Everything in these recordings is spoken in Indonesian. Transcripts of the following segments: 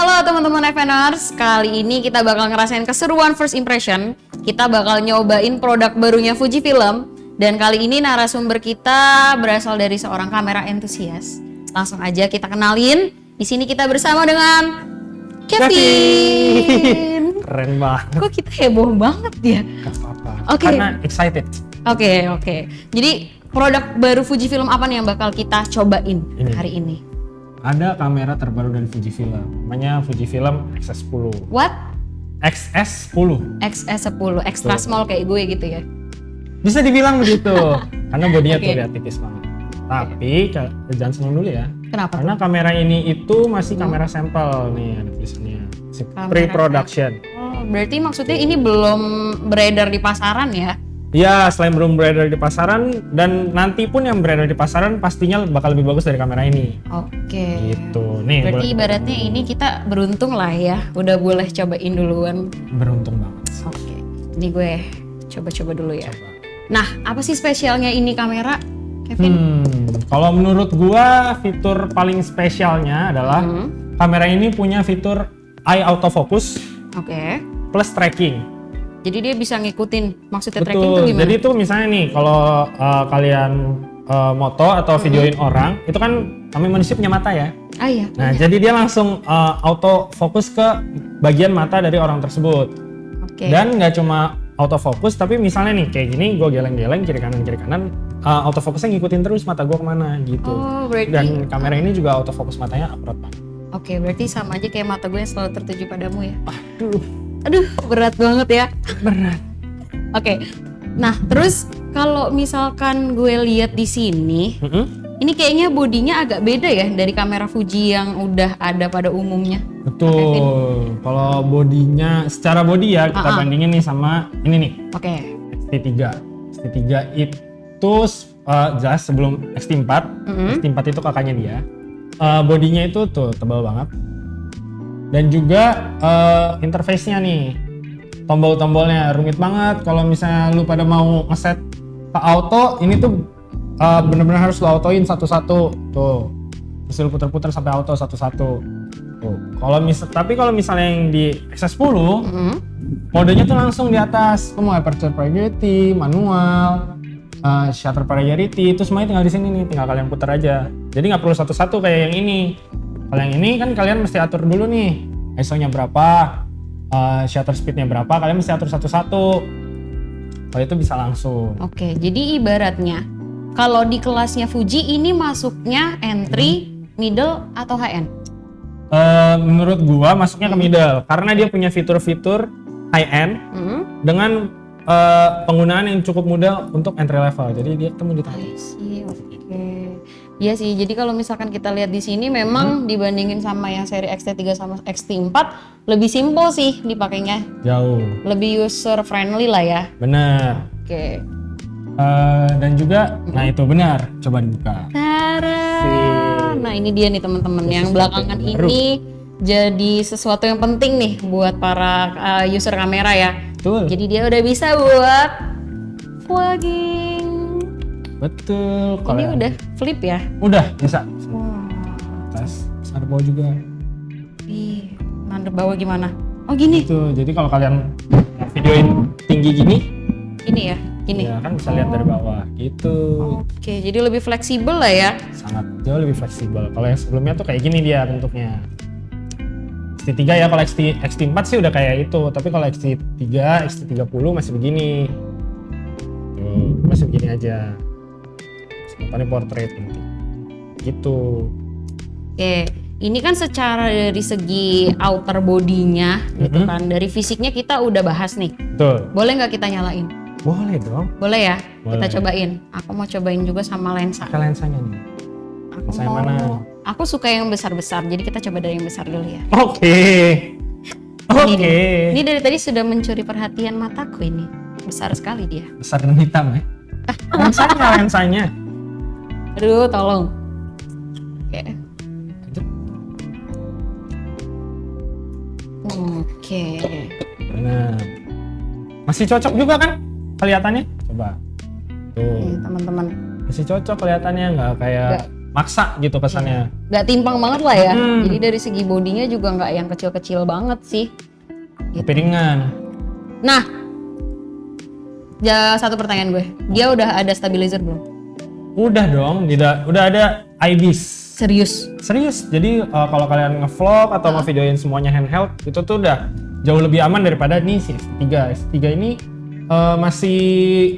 Halo teman-teman FNers, kali ini kita bakal ngerasain keseruan first impression. Kita bakal nyobain produk barunya Fujifilm. Dan kali ini narasumber kita berasal dari seorang kamera entusias. Langsung aja kita kenalin. Di sini kita bersama dengan Kevin. Keren banget. Kok kita heboh banget ya? Gak apa-apa. Oke. Karena excited. Oke. Jadi produk baru Fujifilm apa nih yang bakal kita cobain hari ini? Ada kamera terbaru dari Fujifilm. Namanya Fujifilm XS10. What? XS10. XS10, extra small kayak gue gitu ya? Bisa dibilang begitu. Karena bodinya Oke. tuh lihat tipis banget. Tapi jangan seneng dulu ya. Kenapa? Karena kamera ini itu masih kamera sampel nih, ada tulisannya. Kamera Pre-production. Oh, berarti maksudnya ini belum beredar di pasaran ya? Ya, selain belum beredar di pasaran dan nanti pun yang beredar di pasaran pastinya bakal lebih bagus dari kamera ini. Oke. Gitu. Nih, Berarti ibaratnya ini kita beruntung lah ya, udah boleh cobain duluan. beruntung banget. Oke. Ini gue coba-coba dulu ya. Coba. Nah, apa sih spesialnya ini kamera, Kevin? Kalau menurut gua fitur paling spesialnya adalah kamera ini punya fitur eye autofocus Oke. plus tracking. Jadi dia bisa ngikutin, maksudnya tracking tuh Betul. gimana? Jadi itu misalnya nih kalau kalian moto atau videoin orang, itu kan kami manusia punya mata ya. Ah iya. Nah, jadi dia langsung autofokus ke bagian mata dari orang tersebut. Oke. Dan nggak cuma autofokus, tapi misalnya nih kayak gini, gue geleng-geleng kiri kanan, autofokusnya ngikutin terus mata gue kemana gitu. Oh, berarti. Dan kamera ini juga autofokus matanya akurat banget. Oke, berarti sama aja kayak mata gue yang selalu tertuju padamu ya. Aduh, berat banget ya. Berat. Oke. Nah, terus kalau misalkan gue lihat di sini, ini kayaknya bodinya agak beda ya dari kamera Fuji yang udah ada pada umumnya. Betul. Kalau bodinya, secara bodi ya kita bandingin nih sama ini nih, Oke. X-T3. X-T3 itu jelas sebelum X-T4. X-T4 itu kakaknya dia. Bodinya itu tuh tebal banget. Dan juga interface-nya nih, tombol-tombolnya rumit banget. Kalau misalnya lu pada mau ngeset ke auto, ini tuh bener-bener harus lu autoin satu-satu tuh. Terus lu puter-puter sampai auto satu-satu. Tuh. Tapi kalau misalnya yang di XS10, modenya tuh langsung di atas. Lu mau aperture priority, manual, shutter priority, itu semuanya tinggal di sini nih, tinggal kalian putar aja. Jadi nggak perlu satu-satu kayak yang ini. Kalau yang ini kan kalian mesti atur dulu nih, ISO-nya berapa, shutter speed-nya berapa, kalian mesti atur satu-satu. Kalau itu bisa langsung. Oke, jadi ibaratnya kalau di kelasnya Fuji ini masuknya entry, middle atau high-end? Menurut gua masuknya ke middle, karena dia punya fitur-fitur high-end dengan penggunaan yang cukup mudah untuk entry level. Jadi dia temu di tadi. Oke. Iya sih, jadi kalau misalkan kita lihat di sini memang dibandingin sama yang seri X-T3 sama X-T4 lebih simple sih dipakainya. Jauh. Lebih user friendly lah ya. Bener. Oke. Dan juga, nah itu benar. Coba dibuka. Tara. Nah ini dia nih teman-teman yang belakangan baru. ini jadi sesuatu yang penting nih buat para user kamera ya. Betul. Jadi dia udah bisa buat vlogging. Betul. Ini udah flip ya? Udah bisa. Wow. Atas, ada bawah juga. Ih, mandep bawah gimana? Oh gini? Itu. Jadi kalau kalian videoin tinggi gini, Ini ya? Gini? ya kan bisa lihat dari bawah. Gitu. Oke, jadi lebih fleksibel lah ya? Sangat jauh lebih fleksibel. Kalau yang sebelumnya tuh kayak gini dia bentuknya. X-T3 ya, kalau X-T4 sih udah kayak itu. Tapi kalau X-T3, X-T30 masih begini. Tuh, masih begini aja. Semuanya portrait nanti. Gitu. Oke, ini kan secara dari segi outer bodinya gitu kan, dari fisiknya kita udah bahas nih. Betul. Boleh nggak kita nyalain? Boleh dong. Boleh ya? Boleh. Kita cobain. Aku mau cobain juga sama lensa. Pakai lensanya nih. Aku Lensa yang mana? Aku suka yang besar-besar, jadi kita coba dari yang besar dulu ya. Oke. Ini Oke. Ini dari tadi sudah mencuri perhatian mataku ini. Besar sekali dia. Besar dan hitam ya. Lensanya. Aduh, tolong. Oke. Oke. Nah, masih cocok juga kan kelihatannya? Coba. Tuh. Nih teman-teman. Masih cocok kelihatannya, nggak kayak maksa gitu kesannya. Nggak timpang banget lah ya. Jadi dari segi bodinya juga nggak yang kecil-kecil banget sih. Tapi ringan. Nah, satu pertanyaan gue, dia udah ada stabilizer belum? Udah dong, udah ada IBIS. Serius? Jadi kalau kalian nge-vlog atau nge-videoin semuanya handheld, itu tuh udah jauh lebih aman daripada nih si S3. S3 ini masih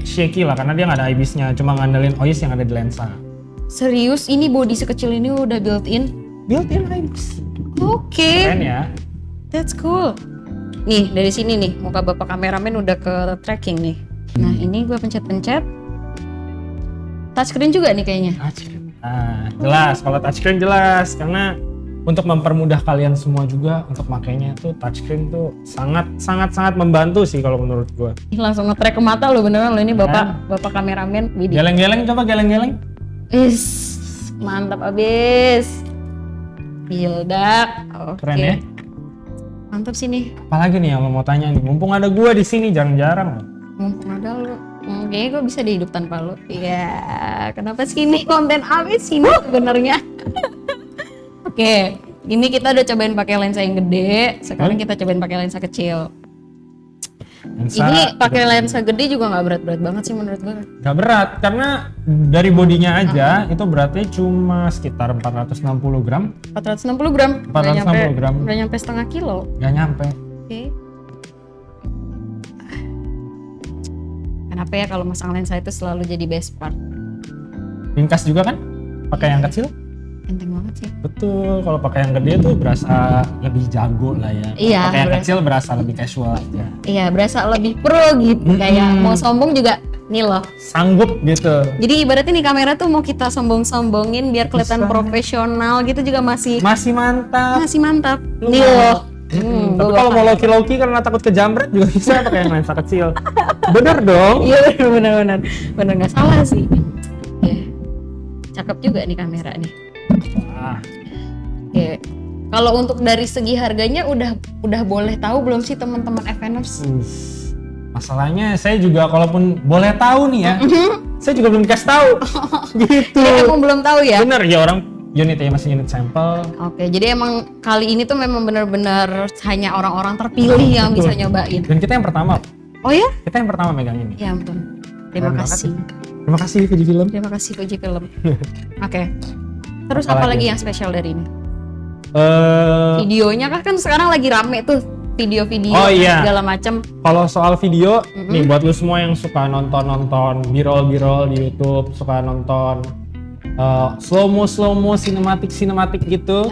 shaky lah karena dia nggak ada IBIS-nya, cuma ngandelin OIS yang ada di lensa. Serius? Ini body sekecil ini udah built-in? Built-in IBIS. Oke. Keren ya. That's cool. Nih, dari sini nih, muka bapak kameramen udah ke tracking nih. Nah, ini gue pencet-pencet. Touchscreen juga nih kayaknya. Touchscreen. Nah, jelas. Kalau touchscreen jelas, karena untuk mempermudah kalian semua juga untuk makainya tuh touchscreen tuh sangat membantu sih kalau menurut gue. Ih, langsung nge-track ke mata lo beneran lo ini bapak kameramen. Widih. Geleng-geleng, coba geleng-geleng. Mantap abis. Gildak. Oke. Keren ya. Mantap sih nih. Apalagi nih yang lo mau tanya nih, mumpung ada gue di sini jarang-jarang. Mumpung ada lo. Kayaknya gue bisa di hidup tanpa lo. Iya. Kenapa sih ini konten abis sih sebenarnya? Oke, ini kita udah cobain pakai lensa yang gede. Sekarang kita cobain pakai lensa kecil. Ini pakai lensa gede juga nggak berat-berat banget sih menurut gue. Gak berat, karena dari bodinya aja itu beratnya cuma sekitar 460 gram. 460 gram? 460 gram. Udah nyampe setengah kilo. Gak nyampe. Oke. Kenapa ya kalau masang lensa itu selalu jadi best part? Ringkas juga kan? Pakai yang kecil? Enteng banget sih. Betul, kalau pakai yang gede tuh berasa lebih jago lah ya. Iya, pakai yang kecil berasa lebih casual aja. Iya, berasa lebih pro gitu. Kayak mau sombong juga nih loh. Sanggup gitu. Jadi ibaratnya nih kamera tuh mau kita sombong-sombongin biar kelihatan profesional gitu juga masih mantap. Masih mantap. Lu Nih loh. Tapi kalau mau loki-loki karena takut kejamret juga bisa pakai yang lensa kecil. Bener dong. Iya benar. Bener nggak salah sih. Cakep juga nih kamera nih. Oke. Kalau untuk dari segi harganya udah boleh tahu belum sih teman-teman FNers? Masalahnya saya juga kalaupun boleh tahu nih ya, saya juga belum dikasih tahu. Gitu. Emang belum tahu ya? Bener ya, orang unitnya masih unit sampel. Oke, jadi emang kali ini tuh memang benar-benar hanya orang-orang terpilih yang bisa nyobain. Dan kita yang pertama. Oh ya? Kita yang pertama megang ini. Ya ampun. Terima kasih. Terima kasih Fujifilm. Terima kasih Fujifilm. Oke. Terus apa lagi yang spesial dari ini? Videonya kan sekarang lagi rame tuh video-video segala macam. Kalau soal video, nih buat lu semua yang suka nonton b-roll di YouTube, suka nonton slow mo sinematik gitu.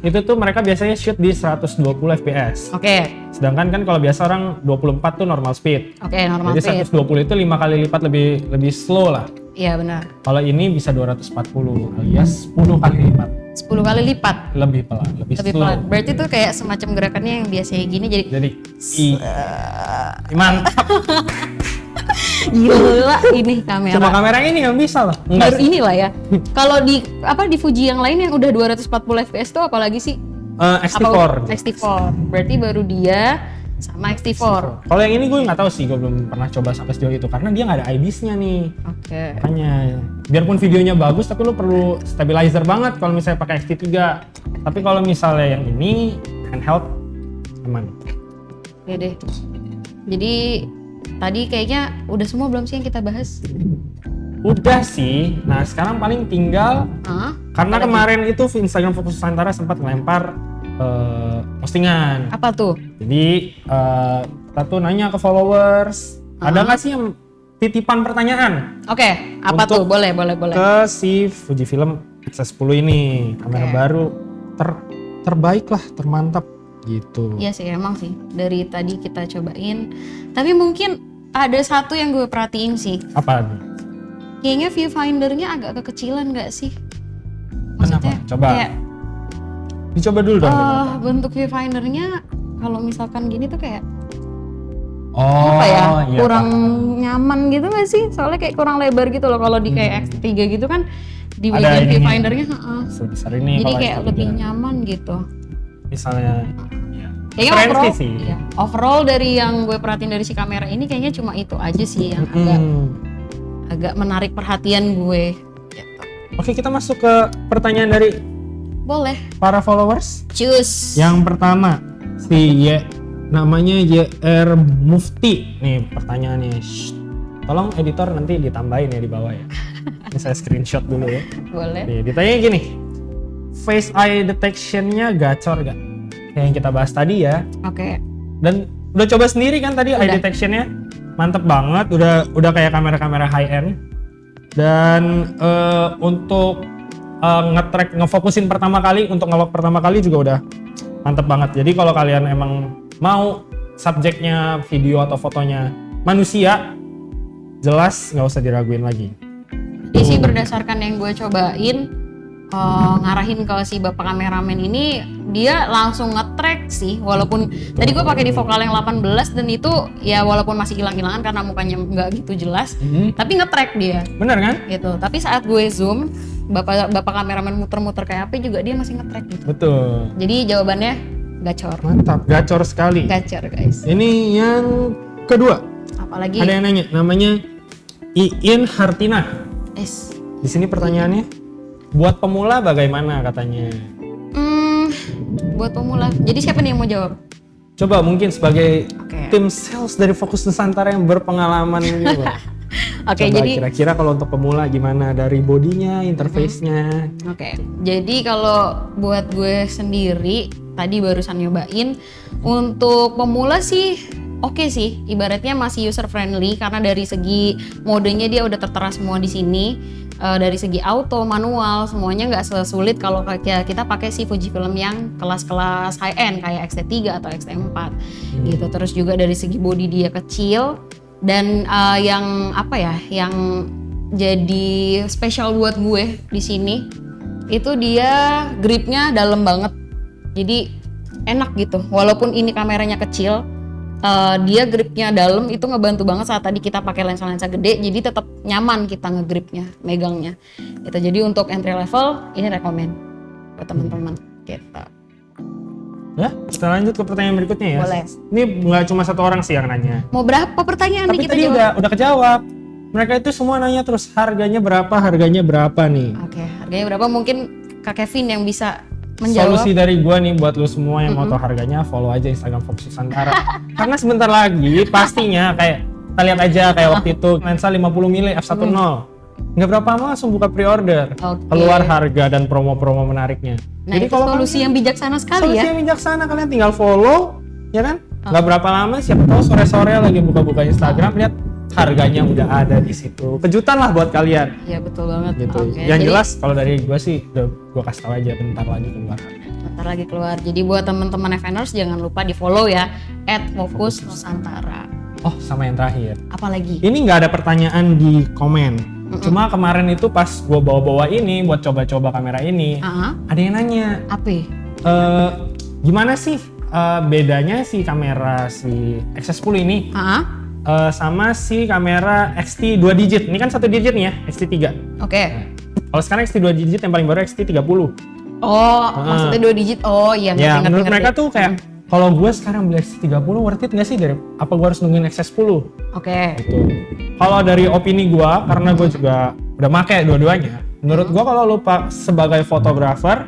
Itu tuh mereka biasanya shoot di 120 fps. Oke. Sedangkan kan kalau biasa orang 24 tuh normal speed. Oke, normal speed. Jadi 120 itu 5 kali lipat lebih slow lah. Iya benar. Kalau ini bisa 240 alias 10 kali lipat. 10 kali lipat. Lebih pelan, lebih slow. Pelan. Berarti tuh kayak semacam gerakannya yang biasanya gini jadi mantap. Gila ini kamera. Cuma kamera ini nggak bisa lah. Baru inilah ya. Kalau di Fuji yang lain yang udah 240 fps tuh apalagi sih? X-T4. X-T4. Berarti baru dia sama X-T4. Kalau yang ini gue nggak tahu sih, gue belum pernah coba sampai sejauh itu karena dia nggak ada IBIS-nya nih. Oke. Makanya biarpun videonya bagus tapi lu perlu stabilizer banget kalau misalnya pakai X-T3. Tapi kalau misalnya yang ini handheld aman. Oke deh. Jadi tadi kayaknya udah semua belum sih yang kita bahas? Udah sih. Nah sekarang paling tinggal karena kemarin itu Instagram Fokus Nusantara sempat melempar postingan. Apa tuh? Jadi kita tuh nanya ke followers, ada nggak sih yang titipan pertanyaan? Oke, apa tuh? Boleh. Ke si Fujifilm X10 ini, kamera baru terbaik lah, termantap gitu. Iya sih, emang sih. Dari tadi kita cobain, tapi mungkin ada satu yang gue perhatiin sih. Apa nih? Kayaknya viewfindernya agak kekecilan nggak sih? Maksudnya, kenapa? Coba. Kayak, dicoba dulu dong. Bentuk viewfindernya kalau misalkan gini tuh kayak iya, kurang nyaman gitu nggak sih? Soalnya kayak kurang lebar gitu loh. Kalau di kayak X3 gitu kan di bagian viewfindernya sebesar ini. Jadi kayak lebih nyaman gitu. Misalnya kayaknya overall dari yang gue perhatiin dari si kamera ini kayaknya cuma itu aja sih yang agak menarik perhatian gue gitu. Oke, kita masuk ke pertanyaan dari Boleh. para followers. Cus. Yang pertama, namanya YR Mufti. Nih pertanyaannya. Shh. Tolong editor nanti ditambahin ya di bawah ya. Ini saya screenshot dulu ya. Boleh. Nih, ditanya gini. Face eye detection-nya gacor gak? Kayak yang kita bahas tadi ya. Oke. Dan udah coba sendiri kan tadi eye detection-nya? Mantep banget, udah kayak kamera-kamera high end. Dan untuk ngefokusin pertama kali, untuk ngelok pertama kali juga udah mantep banget. Jadi kalau kalian emang mau subjeknya video atau fotonya manusia, jelas nggak usah diraguin lagi. Ini sih berdasarkan yang gue cobain, ngarahin ke si bapak kameramen ini, dia langsung nge-track sih. Walaupun tadi gue pakai di focal yang 18 dan itu ya walaupun masih hilang-hilangan karena mukanya nggak gitu jelas, tapi nge-track dia. Bener kan? Gitu. Tapi saat gue zoom, bapak kameramen muter-muter kayak apa juga dia masih nge-track gitu. Betul. Jadi jawabannya gacor. Mantap, gacor sekali. Gacor guys. Ini yang kedua. Apalagi? Ada yang nanya, namanya Iin Hartina. Di sini pertanyaannya, buat pemula bagaimana katanya? Buat pemula. Jadi siapa nih yang mau jawab? Coba mungkin sebagai Oke. tim sales dari Fokus Nusantara yang berpengalaman gitu. Oke, Coba jadi kira-kira kalau untuk pemula gimana dari bodinya, interface-nya? Oke, jadi kalau buat gue sendiri tadi barusan nyobain, untuk pemula sih oke sih, ibaratnya masih user friendly karena dari segi modenya dia udah tertera semua di sini. Dari segi auto, manual, semuanya nggak sesulit kalau kita pakai si Fujifilm yang kelas-kelas high end kayak X-T3 atau X-T4 gitu. Terus juga dari segi body dia kecil dan yang apa ya, yang jadi spesial buat gue di sini itu dia gripnya dalam banget. Jadi enak gitu. Walaupun ini kameranya kecil, dia gripnya dalam, itu ngebantu banget saat tadi kita pakai lensa-lensa gede, jadi tetap nyaman kita ngegripnya, megangnya. Gitu. Jadi untuk entry level ini rekomen buat teman-teman gitu. Ya, kita lanjut ke pertanyaan berikutnya ya. Boleh. Ini nggak cuma satu orang sih yang nanya. Mau berapa pertanyaan Tapi nih kita tadi jawab? udah kejawab. Mereka itu semua nanya terus harganya berapa nih. Oke, harganya berapa? Mungkin Kak Kevin yang bisa menjawab. Solusi dari gua nih buat lu semua yang mau tahu harganya, follow aja Instagram Fokus Nusantara. Karena sebentar lagi pastinya kayak kita lihat aja kayak waktu itu lensa 50mm f1.0. Nggak berapa lama langsung buka pre-order. Oke. Keluar harga dan promo-promo menariknya. Nah, itu solusi yang bijaksana sekali solusi ya. yang bijaksana, kalian tinggal follow, ya kan? Nggak berapa lama, siapa tahu sore-sore lagi buka-buka Instagram, lihat harganya udah ada di situ. Kejutan lah buat kalian. Iya betul banget. Gitu. Oke, Yang jadi jelas kalau dari gue sih udah gue kasih tahu aja bentar lagi keluar. bentar lagi keluar. Jadi buat teman-teman Fners jangan lupa di follow ya @fokusnusantara. Oh, sama yang terakhir. Apalagi? Ini nggak ada pertanyaan di komen. Cuma kemarin itu pas gue bawa-bawa ini buat coba-coba kamera ini, ada yang nanya, Apa? gimana sih bedanya si kamera si XS10 ini sama si kamera XT 2 digit? Ini kan 1 digit nih ya, XT3. Oke. Kalau sekarang XT 2 digit yang paling baru XT30. Oh, maksudnya 2 digit. Oh iya, Ya, ngerti, menurut ngerti. mereka tuh kayak kalau gue sekarang beli XT30 worth it nggak sih, dari apa gue harus nungguin XS10? Oke. Gitu. Kalau dari opini gue, karena gue juga udah make dua-duanya, menurut gue kalau lu sebagai fotografer,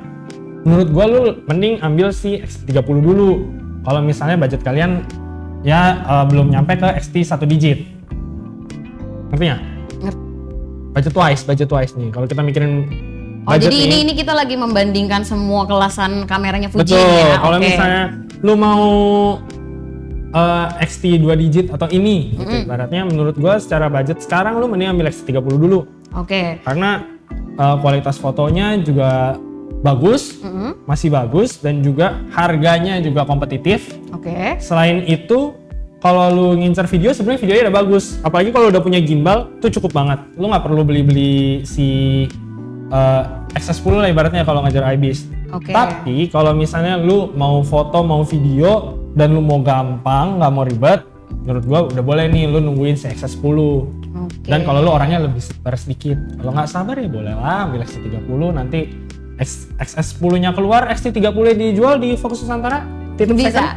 menurut gue lu mending ambil si XT30 dulu. Kalau misalnya budget kalian ya belum nyampe ke XT 1 digit. Ngerti nggak? Budget wise nih. Kalau kita mikirin Oh, budget jadi nih, ini kita lagi membandingkan semua kelasan kameranya Fuji betul. ya. Kalau Oke. misalnya lu mau XT 2 digit atau ini, gitu. Ibaratnya menurut gua secara budget sekarang lu mending ambil XT30 dulu. Oke. Karena kualitas fotonya juga bagus, masih bagus, dan juga harganya juga kompetitif. Oke. Selain itu, kalau lu ngincer video, sebenarnya videonya udah bagus. Apalagi kalau udah punya gimbal, tuh cukup banget. Lu nggak perlu beli-beli si XS10 lah ibaratnya kalau ngajar IBIS. Oke. Tapi kalau misalnya lu mau foto, mau video, dan lu mau gampang, nggak mau ribet, menurut gua udah boleh nih lu nungguin si XS10. Oke. Dan kalau lu orangnya lebih sabar sedikit, kalau nggak sabar ya boleh lah ambil XT30, nanti XS10-nya keluar, XT30 dijual di Fokus Nusantara, titip Bisa. second.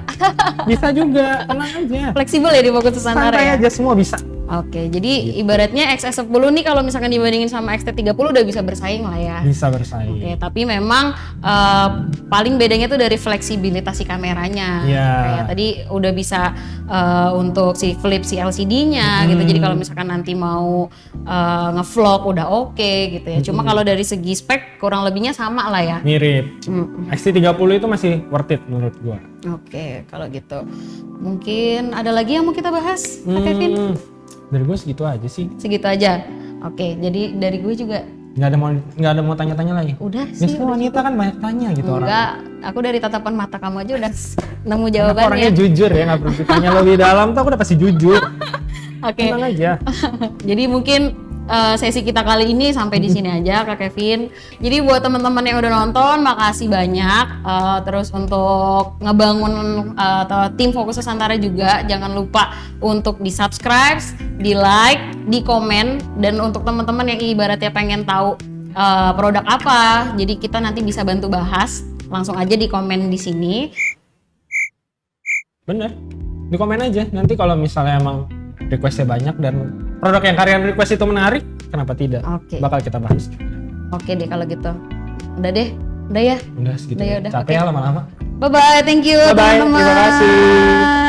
Bisa juga, tenang aja. Fleksibel ya di Fokus Nusantara Santai ya. aja, semua bisa. Oke, jadi ibaratnya XS10 nih kalau misalkan dibandingin sama XT30 udah bisa bersaing lah ya. Bisa bersaing. Oke, tapi memang paling bedanya tuh dari fleksibilitas si kameranya. Iya. Kayak tadi udah bisa untuk si flip si LCD-nya gitu. Jadi kalau misalkan nanti mau ngevlog udah oke gitu ya. Cuma kalau dari segi spek kurang lebihnya sama lah ya. Mirip. XT30 itu masih worth it menurut gua. Oke, kalau gitu. Mungkin ada lagi yang mau kita bahas, Kak Kevin? Dari gue segitu aja sih. Segitu aja. Oke, jadi dari gue juga Nggak ada mau tanya-tanya lagi. udah sih. Biasanya wanita kan banyak tanya gitu orang. Enggak, aku dari tatapan mata kamu aja udah nemu Aku jawabannya. orangnya jujur ya, nggak perlu ditanya lebih dalam tuh aku udah pasti jujur. Oke. Tenang aja. Jadi mungkin sesi kita kali ini sampai di sini aja Kak Kevin. Jadi buat teman-teman yang udah nonton, makasih banyak. Terus untuk ngebangun atau tim Fokus Nusantara juga jangan lupa untuk di-subscribe, di-like, di-komen, dan untuk teman-teman yang ibaratnya pengen tahu produk apa, jadi kita nanti bisa bantu bahas. Langsung aja di komen di sini. Bener. Di komen aja. Nanti kalau misalnya emang requestnya banyak dan produk yang kalian request itu menarik, kenapa tidak? Oke. Bakal kita bahas. Oke deh kalau gitu. Udah deh. Udah ya. Udah segitu. Udah ya, Ya. udah. Capek Oke. ya lama-lama. Bye-bye. Thank you Bye-bye. teman-teman. Terima kasih.